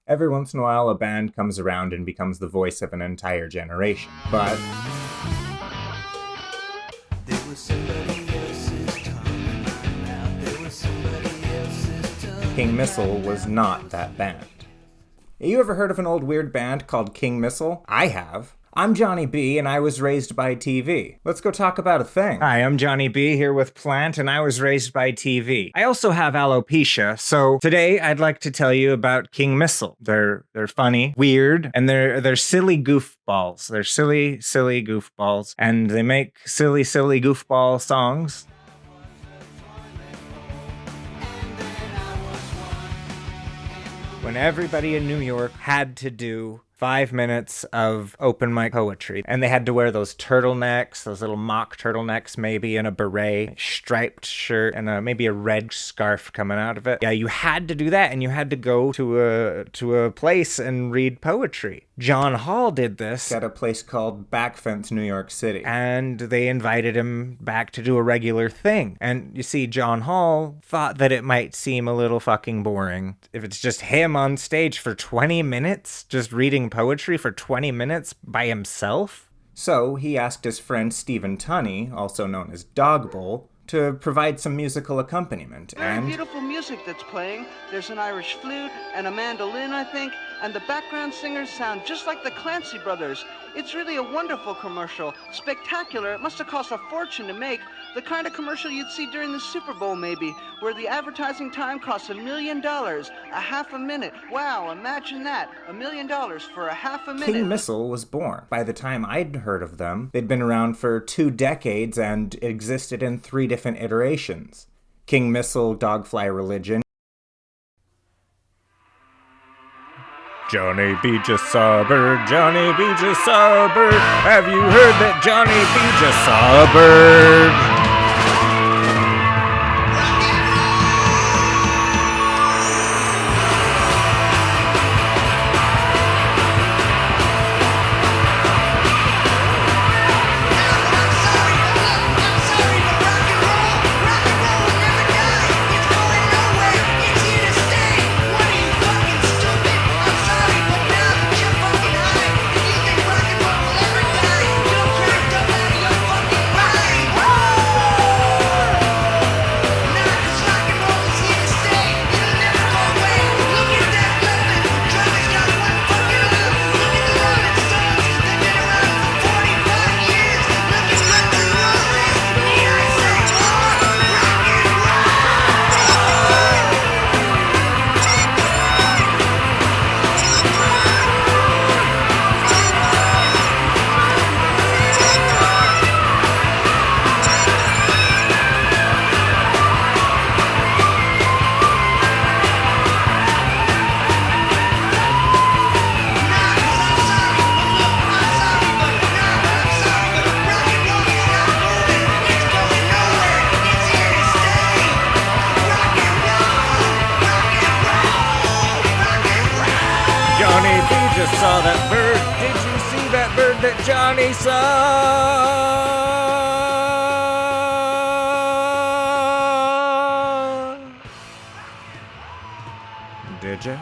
Every once in a while, a band comes around and becomes the voice of an entire generation. But King Missile was not that band. You ever heard of an old weird band called King Missile? I have. I'm Johnnyb, and I was raised by TV. Let's go talk about a thing. Hi, I'm Johnnyb here with Plant, and I was raised by TV. I also have alopecia, so today I'd like to tell you about King Missile. They're funny, weird, and they're silly goofballs. They're silly goofballs, and they make silly goofball songs. When everybody in New York had to do 5 minutes of open mic poetry. And they had to wear those turtlenecks, those little mock turtlenecks, maybe, and a beret, striped shirt, and maybe a red scarf coming out of it. Yeah, you had to do that, and you had to go to a place and read poetry. John Hall did this at a place called Backfence, New York City. And they invited him back to do a regular thing. And you see, John Hall thought that it might seem a little fucking boring if it's just him on stage for 20 minutes, just reading poetry for 20 minutes by himself. So he asked his friend Stephen Tunney, also known as Dog Bowl, to provide some musical accompaniment. Very beautiful music that's playing. There's an Irish flute and a mandolin, I think, and the background singers sound just like the Clancy brothers. It's really a wonderful commercial. Spectacular. It must have cost a fortune to make. The kind of commercial you'd see during the Super Bowl, maybe, where the advertising time costs $1 million, a half a minute. Wow, imagine that. $1 million for a half a minute. King Missile was born. By the time I'd heard of them, they'd been around for 2 decades and existed in 3 different iterations. King Missile, Dogfly Religion. Johnny B. just sobered, Johnny B. just sobered. Have you heard that Johnny B. just sobered? Johnny B. just saw that bird. Did you see that bird that Johnny saw? Did ya?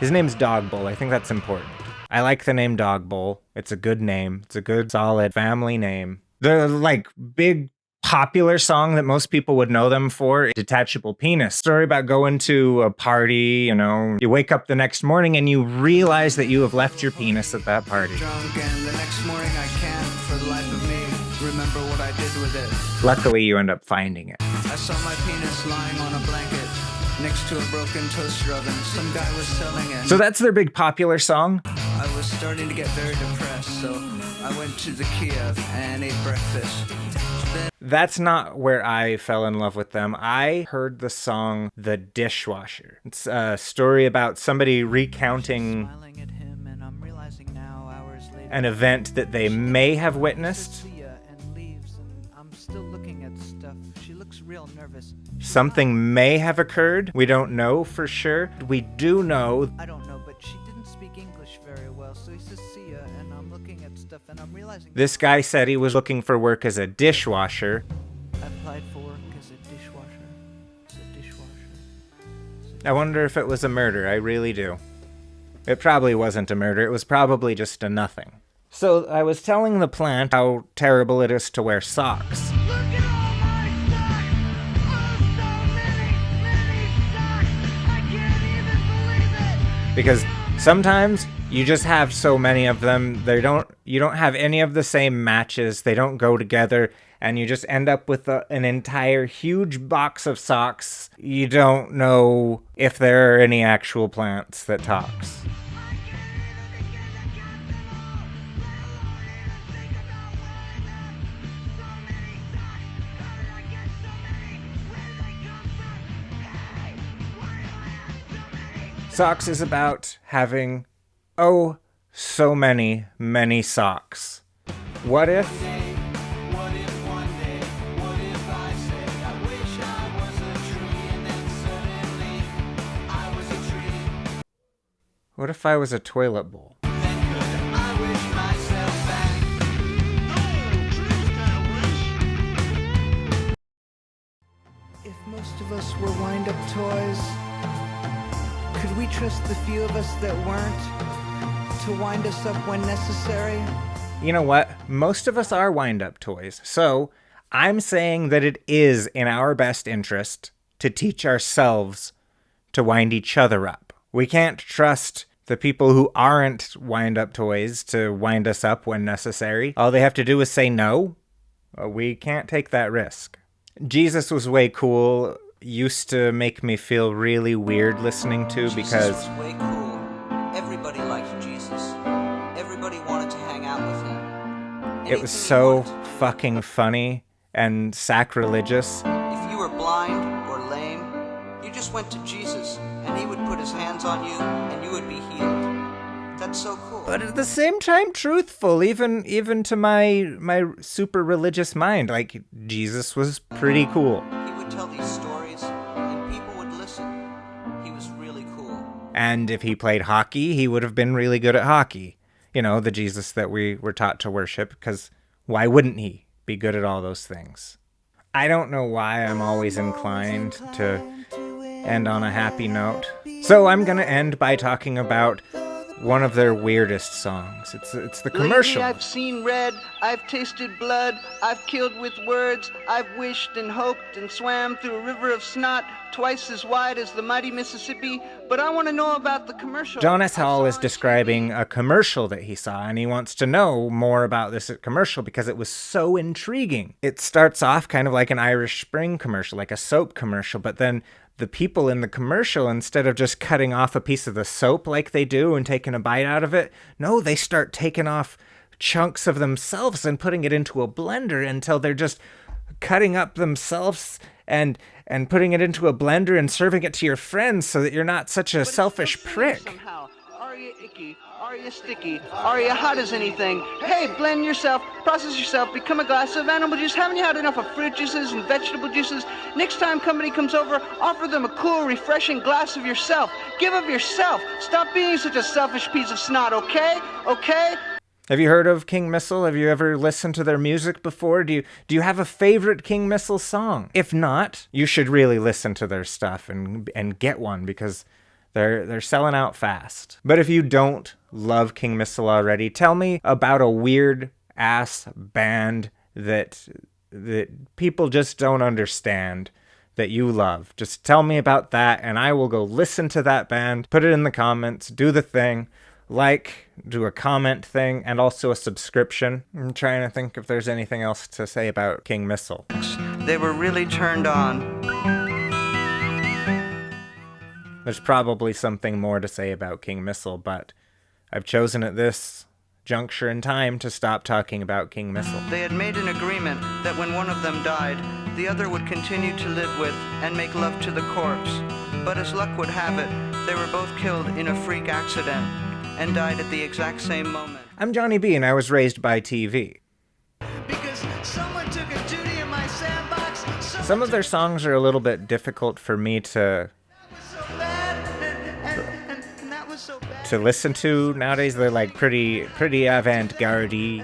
His name's Dog Bowl. I think that's important. I like the name Dog Bowl. It's a good name. It's a good, solid family name. The, big popular song that most people would know them for, Detachable Penis. Story about going to a party, you wake up the next morning and you realize that you have left your penis at that party. Drunk, and the next morning I can't, for the life of me, remember what I did with it. Luckily, you end up finding it. I saw my penis lying on a blanket next to a broken toaster oven. Some guy was selling it. So that's their big popular song? I was starting to get very depressed, so I went to the Kiev and ate breakfast. That's not where I fell in love with them. I heard the song The Dishwasher. It's a story about somebody recounting an event that they may have witnessed. Something may have occurred. We don't know for sure. We do know. I don't know, but she didn't speak English very well, so he says, see ya, and I'm looking at stuff, and I'm realizing... This guy said he was looking for work as a dishwasher. I applied for work as a dishwasher. It's a dishwasher. I wonder if it was a murder. I really do. It probably wasn't a murder. It was probably just a nothing. So I was telling the plant how terrible it is to wear socks. Look at all my socks! Oh, so many socks! I can't even believe it! Because sometimes you just have so many of them, you don't have any of the same matches, they don't go together, and you just end up with an entire huge box of socks. You don't know if there are any actual plants that talks. I can't even begin to count them all, let alone even think about wearing them. So many socks, how did I get so many? Where did they come from? Hey, why do I have so many? Socks is about having, oh, so many socks. What if I was a toilet bowl? If most of us were wind-up toys, could we trust the few of us that weren't to wind us up when necessary? You know what? Most of us are wind-up toys. So I'm saying that it is in our best interest to teach ourselves to wind each other up. We can't trust the people who aren't wind-up toys to wind us up when necessary. All they have to do is say no. We can't take that risk. Jesus was way cool. Used to make me feel really weird listening to because Jesus was way cool. Everybody liked Jesus. Everybody wanted to hang out with him. it was so fucking funny and sacrilegious. If you were blind or lame, you just went to Jesus and he would put his hands on you and you would be healed. That's so cool. But at the same time, truthful, even to my super religious mind. Like, Jesus was pretty cool. He would tell these stories and people would listen. He was really cool. And if he played hockey, he would have been really good at hockey. You know, the Jesus that we were taught to worship, because why wouldn't he be good at all those things? I don't know why I'm always inclined to end on a happy note. So I'm going to end by talking about one of their weirdest songs. It's the commercial. Lately I've seen red, I've tasted blood, I've killed with words, I've wished and hoped and swam through a river of snot twice as wide as the mighty Mississippi, but I want to know about the commercial. John S. Hall is describing a commercial that he saw, and he wants to know more about this commercial because it was so intriguing. It starts off kind of like an Irish Spring commercial, like a soap commercial, but then the people in the commercial, instead of just cutting off a piece of the soap like they do and taking a bite out of it, no, they start taking off chunks of themselves and putting it into a blender until they're just cutting up themselves and putting it into a blender and serving it to your friends so that you're not such a selfish prick. Somehow. Are you icky? Are you sticky? Are you hot as anything? Hey, blend yourself, process yourself, become a glass of animal juice. Haven't you had enough of fruit juices and vegetable juices? Next time company comes over, offer them a cool, refreshing glass of yourself. Give of yourself. Stop being such a selfish piece of snot, okay? Okay? Have you heard of King Missile? Have you ever listened to their music before? Do you have a favorite King Missile song? If not, you should really listen to their stuff and get one because they're selling out fast. But if you don't love King Missile already, tell me about a weird ass band that people just don't understand that you love. Just tell me about that and I will go listen to that band, put it in the comments, do the thing. Like, do a comment thing, and also a subscription. I'm trying to think if there's anything else to say about King Missile. They were really turned on. There's probably something more to say about King Missile, but I've chosen at this juncture in time to stop talking about King Missile. They had made an agreement that when one of them died, the other would continue to live with and make love to the corpse. But as luck would have it, they were both killed in a freak accident and died at the exact same moment. I'm Johnnyb, and I was raised by TV. Because someone took a duty in my sandbox. Some of their songs are a little bit difficult for me to That was so bad. listen to nowadays. They're like pretty avant-garde-y.